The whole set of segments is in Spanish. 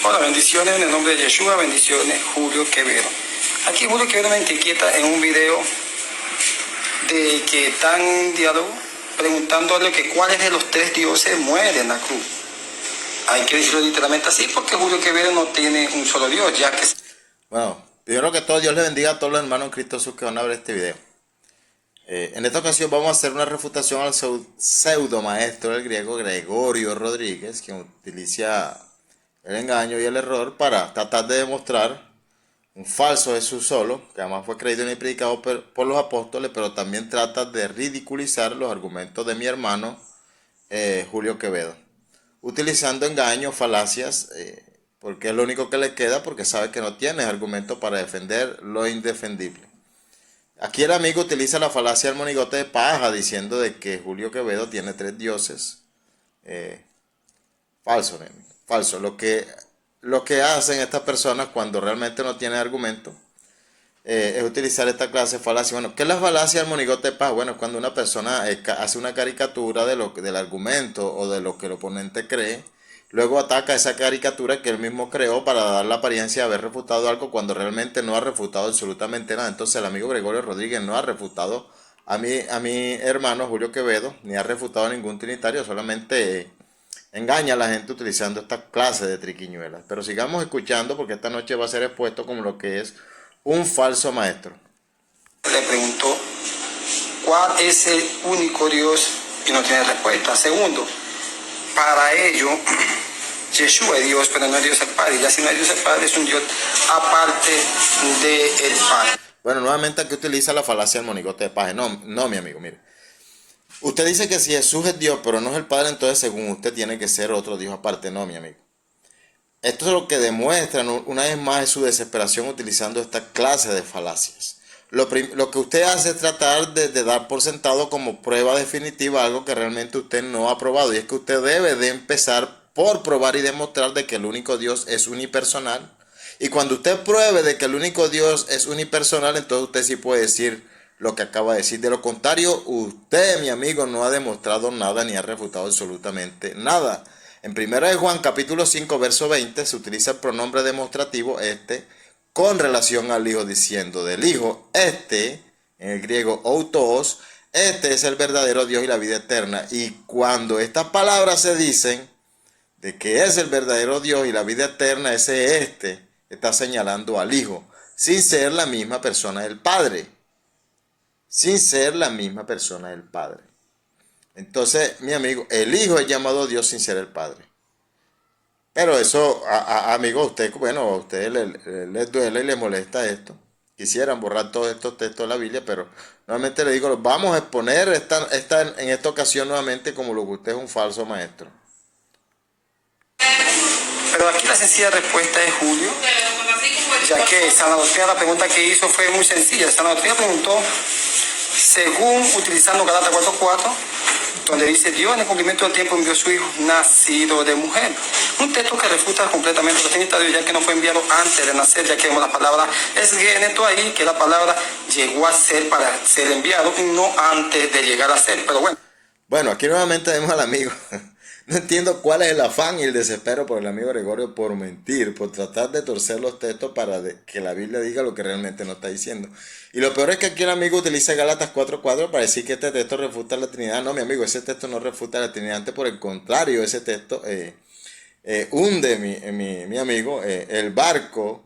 Hola, bendiciones en el nombre de Yeshua, bendiciones Julio Quevedo. Aquí Julio Quevedo me etiqueta en un video de que están en diálogo preguntándole que cuáles de los tres dioses mueren en la cruz. Hay que decirlo literalmente así porque Julio Quevedo no tiene un solo Dios, ya que... Bueno, primero que todo, Dios le bendiga a todos los hermanos en Cristo Jesús que van a ver este video. En esta ocasión vamos a hacer una refutación al pseudo maestro del griego Gregorio Rodríguez, quien utiliza el engaño y el error para tratar de demostrar un falso Jesús solo, que además fue creído y predicado por los apóstoles, pero también trata de ridiculizar los argumentos de mi hermano Julio Quevedo, utilizando engaños, falacias, porque es lo único que le queda, porque sabe que no tiene argumentos para defender lo indefendible. Aquí el amigo utiliza la falacia del monigote de paja, diciendo de que Julio Quevedo tiene tres dioses. Falso, falso. Lo que hacen estas personas cuando realmente no tienen argumento es utilizar esta clase de falacia. Bueno, ¿qué es la falacia del monigote de paja? Bueno, es cuando una persona hace una caricatura del argumento o de lo que el oponente cree, luego ataca esa caricatura que él mismo creó para dar la apariencia de haber refutado algo cuando realmente no ha refutado absolutamente nada. Entonces el amigo Gregorio Rodríguez no ha refutado a mi hermano Julio Quevedo, ni ha refutado a ningún trinitario, solamente engaña a la gente utilizando esta clase de triquiñuelas. Pero sigamos escuchando porque esta noche va a ser expuesto como lo que es un falso maestro. Le preguntó cuál es el único Dios y no tiene respuesta. Segundo, para ello, Yeshua es Dios, pero no es Dios el Padre. Ya si no es Dios el Padre, es un Dios aparte del Padre. Bueno, nuevamente aquí utiliza la falacia del monigote de paja. No, mi amigo, mire. Usted dice que si Jesús es Dios, pero no es el Padre, entonces según usted tiene que ser otro Dios aparte. No, mi amigo. Esto es lo que demuestra una vez más es su desesperación utilizando esta clase de falacias. Lo que usted hace es tratar de dar por sentado como prueba definitiva algo que realmente usted no ha probado. Y es que usted debe de empezar por probar y demostrar de que el único Dios es unipersonal. Y cuando usted pruebe de que el único Dios es unipersonal, entonces usted sí puede decir lo que acaba de decir. De lo contrario, usted, mi amigo, no ha demostrado nada ni ha refutado absolutamente nada. En 1 Juan capítulo 5 verso 20 se utiliza el pronombre demostrativo con relación al Hijo, diciendo del Hijo, en el griego outos, es el verdadero Dios y la vida eterna. Y cuando estas palabras se dicen de que es el verdadero Dios y la vida eterna, ese está señalando al Hijo, sin ser la misma persona del Padre. Sin ser la misma persona del Padre. Entonces, mi amigo, el Hijo es llamado Dios sin ser el Padre. Pero eso, amigo, a usted le duele y le molesta esto. Quisieran borrar todos estos textos de la Biblia, pero nuevamente le digo, vamos a exponer en esta ocasión nuevamente como lo que usted es un falso maestro. Pero aquí la sencilla respuesta es Julio, ya que Sana Doctrina, la pregunta que hizo fue muy sencilla. Sana Doctrina preguntó, según utilizando Gálatas 4:4, donde dice Dios en el cumplimiento del tiempo envió a su hijo nacido de mujer. Un texto que refuta completamente los trinitarios, ya que no fue enviado antes de nacer, ya que vemos la palabra es géneto ahí, que la palabra llegó a ser para ser enviado y no antes de llegar a ser. Pero bueno. Bueno, aquí nuevamente vemos al amigo. No entiendo cuál es el afán y el desespero por el amigo Gregorio por mentir, por tratar de torcer los textos para que la Biblia diga lo que realmente no está diciendo. Y lo peor es que aquí el amigo utiliza Gálatas 4:4 para decir que este texto refuta la Trinidad. No, mi amigo, ese texto no refuta la Trinidad, antes por el contrario, ese texto hunde, mi amigo, el barco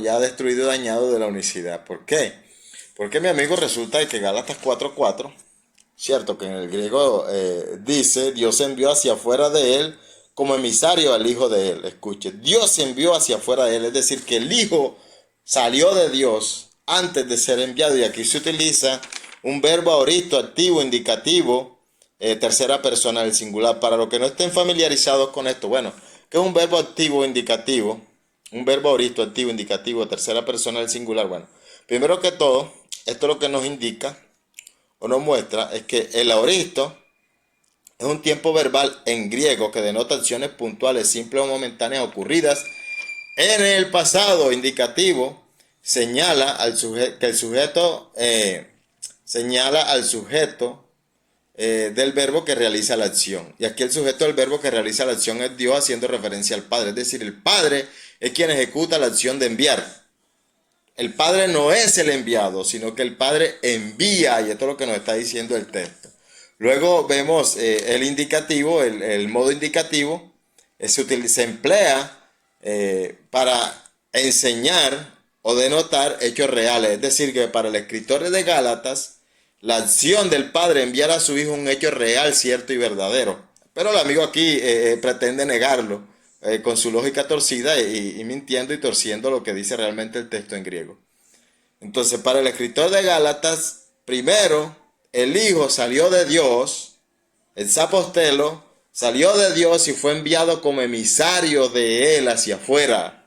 ya destruido y dañado de la unicidad. ¿Por qué? Porque mi amigo resulta que Gálatas 4:4, cierto que en el griego dice, Dios envió hacia afuera de él como emisario al hijo de él. Escuche, Dios envió hacia afuera de él, es decir, que el hijo salió de Dios antes de ser enviado. Y aquí se utiliza un verbo aoristo, activo, indicativo, tercera persona del singular. Para los que no estén familiarizados con esto, bueno, ¿qué es un verbo activo indicativo? Un verbo aoristo, activo, indicativo, tercera persona del singular. Bueno, primero que todo, esto es lo que nos indica o nos muestra es que el aoristo es un tiempo verbal en griego que denota acciones puntuales, simples o momentáneas ocurridas en el pasado. Indicativo señala al sujeto, señala al sujeto del verbo que realiza la acción. Y aquí el sujeto del verbo que realiza la acción es Dios, haciendo referencia al Padre. Es decir, el Padre es quien ejecuta la acción de enviar. El Padre no es el enviado, sino que el Padre envía, y esto es lo que nos está diciendo el texto. Luego vemos el indicativo, el modo indicativo, se emplea para enseñar o denotar hechos reales. Es decir, que para el escritor de Gálatas, la acción del Padre enviar a su Hijo un hecho real, cierto y verdadero. Pero el amigo aquí pretende negarlo con su lógica torcida y mintiendo y torciendo lo que dice realmente el texto en griego. Entonces, para el escritor de Gálatas, primero, el Hijo salió de Dios, el sapostelo salió de Dios y fue enviado como emisario de Él hacia afuera.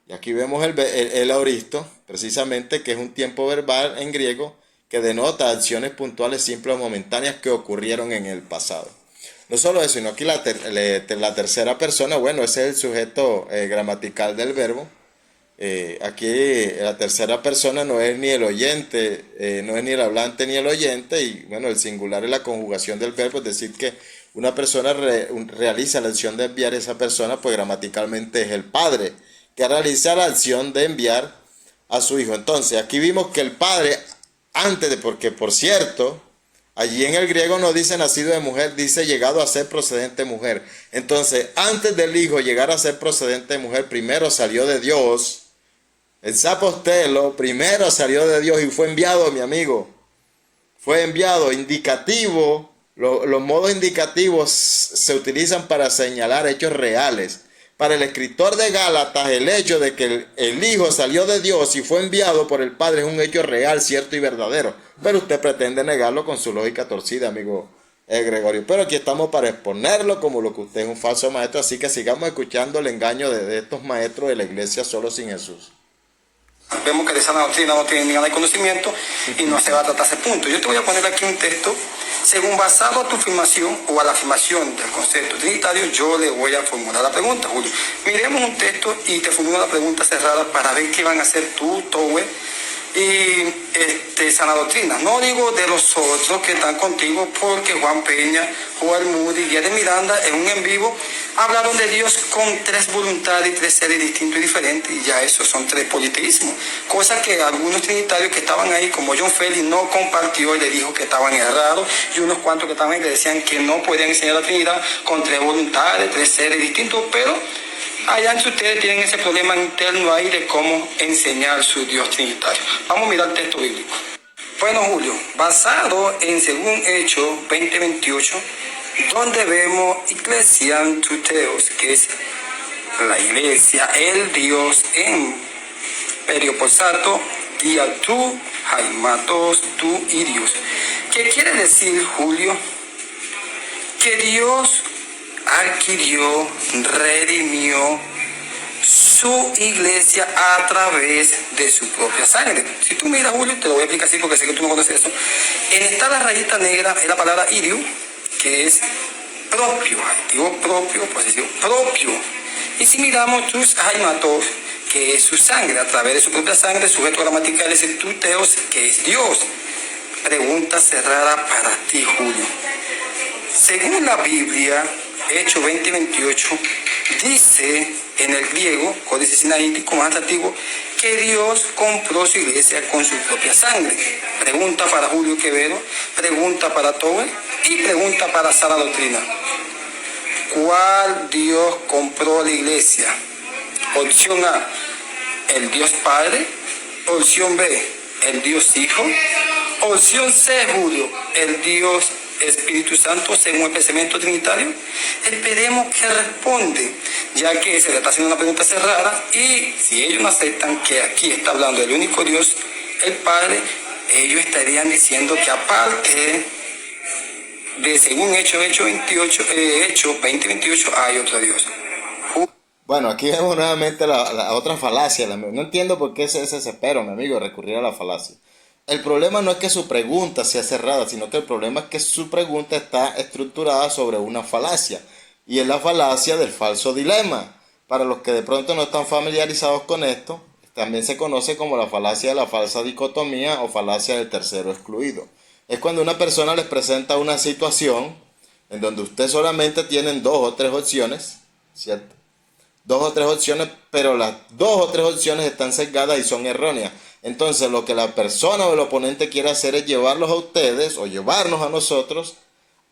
Y aquí vemos el aoristo, precisamente, que es un tiempo verbal en griego que denota acciones puntuales, simples o momentáneas que ocurrieron en el pasado. No solo eso, sino aquí la tercera persona, bueno, ese es el sujeto gramatical del verbo. Aquí la tercera persona no es ni el oyente, no es ni el hablante ni el oyente, y bueno, el singular es la conjugación del verbo, es decir, que una persona realiza la acción de enviar, esa persona pues gramaticalmente es el Padre, que realiza la acción de enviar a su Hijo. Entonces, aquí vimos que el Padre, porque por cierto, allí en el griego no dice nacido de mujer, dice llegado a ser procedente de mujer. Entonces, antes del Hijo llegar a ser procedente de mujer, primero salió de Dios. El sapostelo primero salió de Dios y fue enviado, mi amigo. Fue enviado, indicativo. Los modos indicativos se utilizan para señalar hechos reales. Para el escritor de Gálatas, el hecho de que el Hijo salió de Dios y fue enviado por el Padre es un hecho real, cierto y verdadero. Pero usted pretende negarlo con su lógica torcida, amigo Gregorio. Pero aquí estamos para exponerlo como lo que usted es un falso maestro. Así que sigamos escuchando el engaño de estos maestros de la iglesia solo sin Jesús. Vemos que de sana doctrina no tiene nada de conocimiento y no se va a tratar ese punto. Yo te voy a poner aquí un texto, según basado a tu afirmación o a la afirmación del concepto trinitario, yo le voy a formular la pregunta, Julio. Miremos un texto y te formulo la pregunta cerrada para ver qué van a hacer tú, Towe y sana doctrina. No digo de los otros que están contigo, porque Juan Peña, Joel Moody y Eder Miranda en un en vivo hablaron de Dios con tres voluntades y tres seres distintos y diferentes, y ya eso son tres politeísmos, cosa que algunos trinitarios que estaban ahí, como John Félix, no compartió y le dijo que estaban errados, y unos cuantos que estaban ahí le decían que no podían enseñar la Trinidad con tres voluntades, tres seres distintos, pero allá entre ustedes tienen ese problema interno ahí de cómo enseñar su Dios trinitario. Vamos a mirar el texto bíblico. Bueno, Julio, basado en según Hechos 20:28, donde vemos Ecclesiam Theos, que es la iglesia, el Dios en perioposato, dia tú, jaimatos, tú y Dios. ¿Qué quiere decir, Julio? Que Dios adquirió, redimió su iglesia a través de su propia sangre. Si tú miras, Julio, te lo voy a explicar así porque sé que tú no conoces eso. En esta la rayita negra es la palabra irio, que es propio, activo propio, posesivo propio. Y si miramos tus haimatos, que es su sangre, a través de su propia sangre, sujeto gramatical es el tuteos, que es Dios. Pregunta cerrada para ti, Julio. Según la Biblia, Hechos 20:28, dice en el griego, códice sinaítico más antiguo, que Dios compró su iglesia con su propia sangre. Pregunta para Julio Quevedo, pregunta para Towe y pregunta para sana doctrina. ¿Cuál Dios compró la iglesia? Opción A, el Dios Padre. Opción B, el Dios Hijo. Opción C, Julio, el Dios Espíritu Santo, según el pensamiento trinitario. Esperemos que responden, ya que se le está haciendo una pregunta cerrada, y si ellos no aceptan que aquí está hablando del único Dios, el Padre, ellos estarían diciendo que aparte de según Hechos 20:28 hay otro Dios. Bueno, aquí vemos nuevamente la otra falacia. No entiendo por qué ese desespero, mi amigo, recurrir a la falacia. El problema no es que su pregunta sea cerrada, sino que el problema es que su pregunta está estructurada sobre una falacia. Y es la falacia del falso dilema. Para los que de pronto no están familiarizados con esto, también se conoce como la falacia de la falsa dicotomía o falacia del tercero excluido. es cuando una persona les presenta una situación en donde usted solamente tienen dos o tres opciones, ¿cierto? Dos o tres opciones, pero las dos o tres opciones están sesgadas y son erróneas. Entonces lo que la persona o el oponente quiere hacer es llevarlos a ustedes o llevarnos a nosotros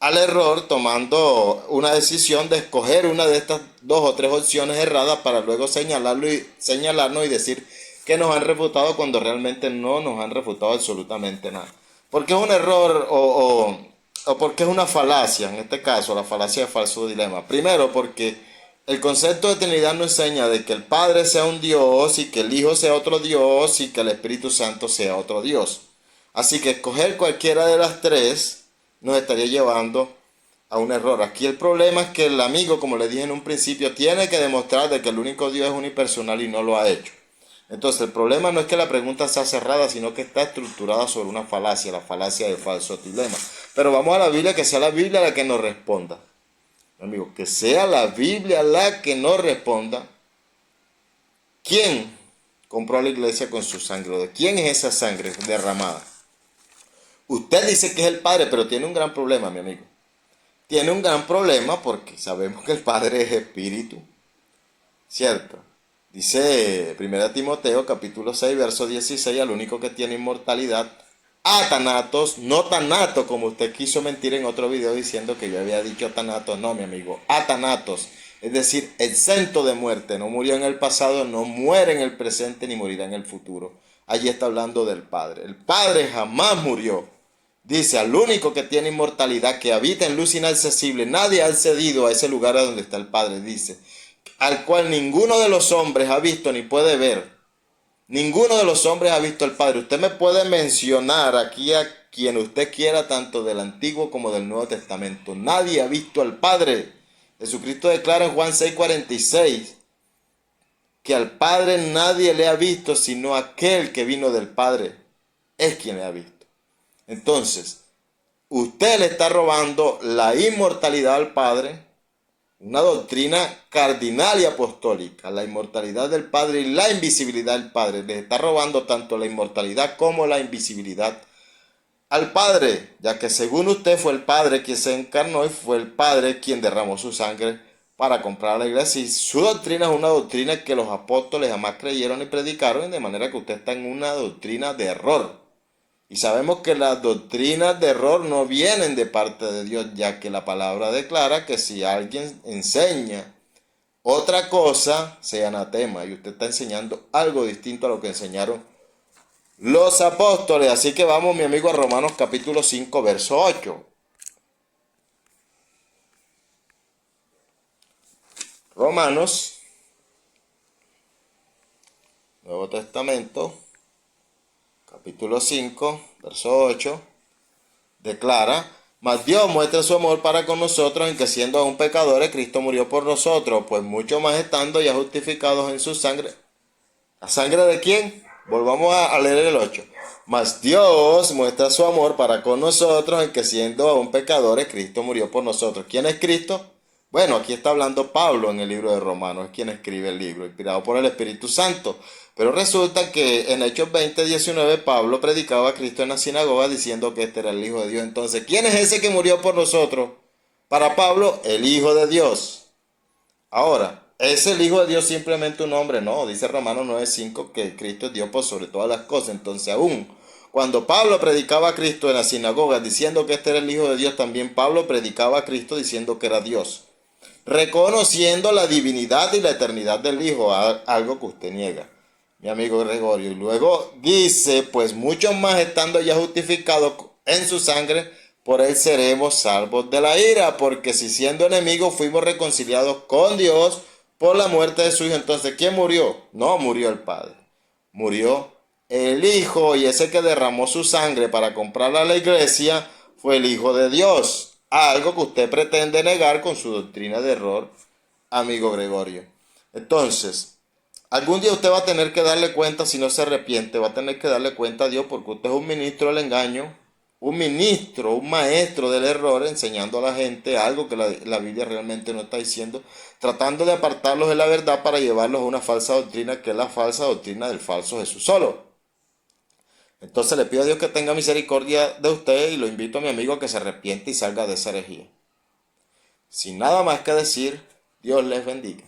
al error, tomando una decisión de escoger una de estas dos o tres opciones erradas para luego señalarnos y decir que nos han refutado cuando realmente no nos han refutado absolutamente nada. Porque es un error o porque es una falacia, en este caso la falacia de falso dilema. Primero porque el concepto de Trinidad nos enseña de que el Padre sea un Dios y que el Hijo sea otro Dios y que el Espíritu Santo sea otro Dios. Así que escoger cualquiera de las tres nos estaría llevando a un error. Aquí el problema es que el amigo, como le dije en un principio, tiene que demostrar de que el único Dios es unipersonal y no lo ha hecho. Entonces el problema no es que la pregunta sea cerrada, sino que está estructurada sobre una falacia, la falacia del falso dilema. Pero vamos a la Biblia, que sea la Biblia la que nos responda. Amigo, que sea la Biblia la que nos responda. ¿Quién compró a la iglesia con su sangre? ¿De quién es esa sangre derramada? Usted dice que es el Padre, pero tiene un gran problema, mi amigo. Tiene un gran problema porque sabemos que el Padre es espíritu, ¿cierto? Dice 1 Timoteo capítulo 6, verso 16, al único que tiene inmortalidad, atanatos, no tanatos, como usted quiso mentir en otro video diciendo que yo había dicho tanatos. No, mi amigo, atanatos, es decir, exento de muerte. No murió en el pasado, no muere en el presente, ni morirá en el futuro. Allí está hablando del Padre. El Padre jamás murió. Dice, al único que tiene inmortalidad, que habita en luz inaccesible, nadie ha accedido a ese lugar a donde está el Padre, dice, al cual ninguno de los hombres ha visto ni puede ver. Ninguno de los hombres ha visto al Padre. Usted me puede mencionar aquí a quien usted quiera, tanto del Antiguo como del Nuevo Testamento. Nadie ha visto al Padre. Jesucristo declara en Juan 6:46 que al Padre nadie le ha visto, sino aquel que vino del Padre es quien le ha visto. Entonces, usted le está robando la inmortalidad al Padre, una doctrina cardinal y apostólica, la inmortalidad del Padre y la invisibilidad del Padre. Le está robando tanto la inmortalidad como la invisibilidad al Padre, ya que según usted fue el Padre quien se encarnó y fue el Padre quien derramó su sangre para comprar a la iglesia. Y su doctrina es una doctrina que los apóstoles jamás creyeron y predicaron, de manera que usted está en una doctrina de error. Y sabemos que las doctrinas de error no vienen de parte de Dios, ya que la palabra declara que si alguien enseña otra cosa, sea anatema. Y usted está enseñando algo distinto a lo que enseñaron los apóstoles. Así que vamos, mi amigo, a Romanos capítulo 5, verso 8. Romanos, Nuevo Testamento, capítulo 5, verso 8, declara, mas Dios muestra su amor para con nosotros en que siendo aún pecadores, Cristo murió por nosotros, pues mucho más estando ya justificados en su sangre. ¿La sangre de quién? Volvamos a leer el 8. Mas Dios muestra su amor para con nosotros en que siendo aún pecadores, Cristo murió por nosotros. ¿Quién es Cristo? Bueno, aquí está hablando Pablo en el libro de Romanos, es quien escribe el libro, inspirado por el Espíritu Santo. Pero resulta que en Hechos 20:19 Pablo predicaba a Cristo en la sinagoga diciendo que este era el Hijo de Dios. Entonces, ¿quién es ese que murió por nosotros? Para Pablo, el Hijo de Dios. Ahora, ¿es el Hijo de Dios simplemente un hombre? No, dice Romanos 9:5 que Cristo es Dios por sobre todas las cosas. Entonces, aún cuando Pablo predicaba a Cristo en la sinagoga diciendo que este era el Hijo de Dios, también Pablo predicaba a Cristo diciendo que era Dios, reconociendo la divinidad y la eternidad del Hijo, algo que usted niega, mi amigo Gregorio. Y luego dice, pues muchos más estando ya justificados en su sangre, por él seremos salvos de la ira, porque si siendo enemigos fuimos reconciliados con Dios por la muerte de su Hijo. Entonces, ¿quién murió? No murió el Padre, murió el Hijo, y ese que derramó su sangre para comprar a la iglesia fue el Hijo de Dios. Algo que usted pretende negar con su doctrina de error, amigo Gregorio. Entonces, algún día usted va a tener que darle cuenta, si no se arrepiente, va a tener que darle cuenta a Dios, porque usted es un ministro del engaño, un ministro, un maestro del error, enseñando a la gente algo que la Biblia realmente no está diciendo, tratando de apartarlos de la verdad para llevarlos a una falsa doctrina, que es la falsa doctrina del falso Jesús solo. Entonces le pido a Dios que tenga misericordia de usted y lo invito a mi amigo a que se arrepiente y salga de esa herejía. Sin nada más que decir, Dios les bendiga.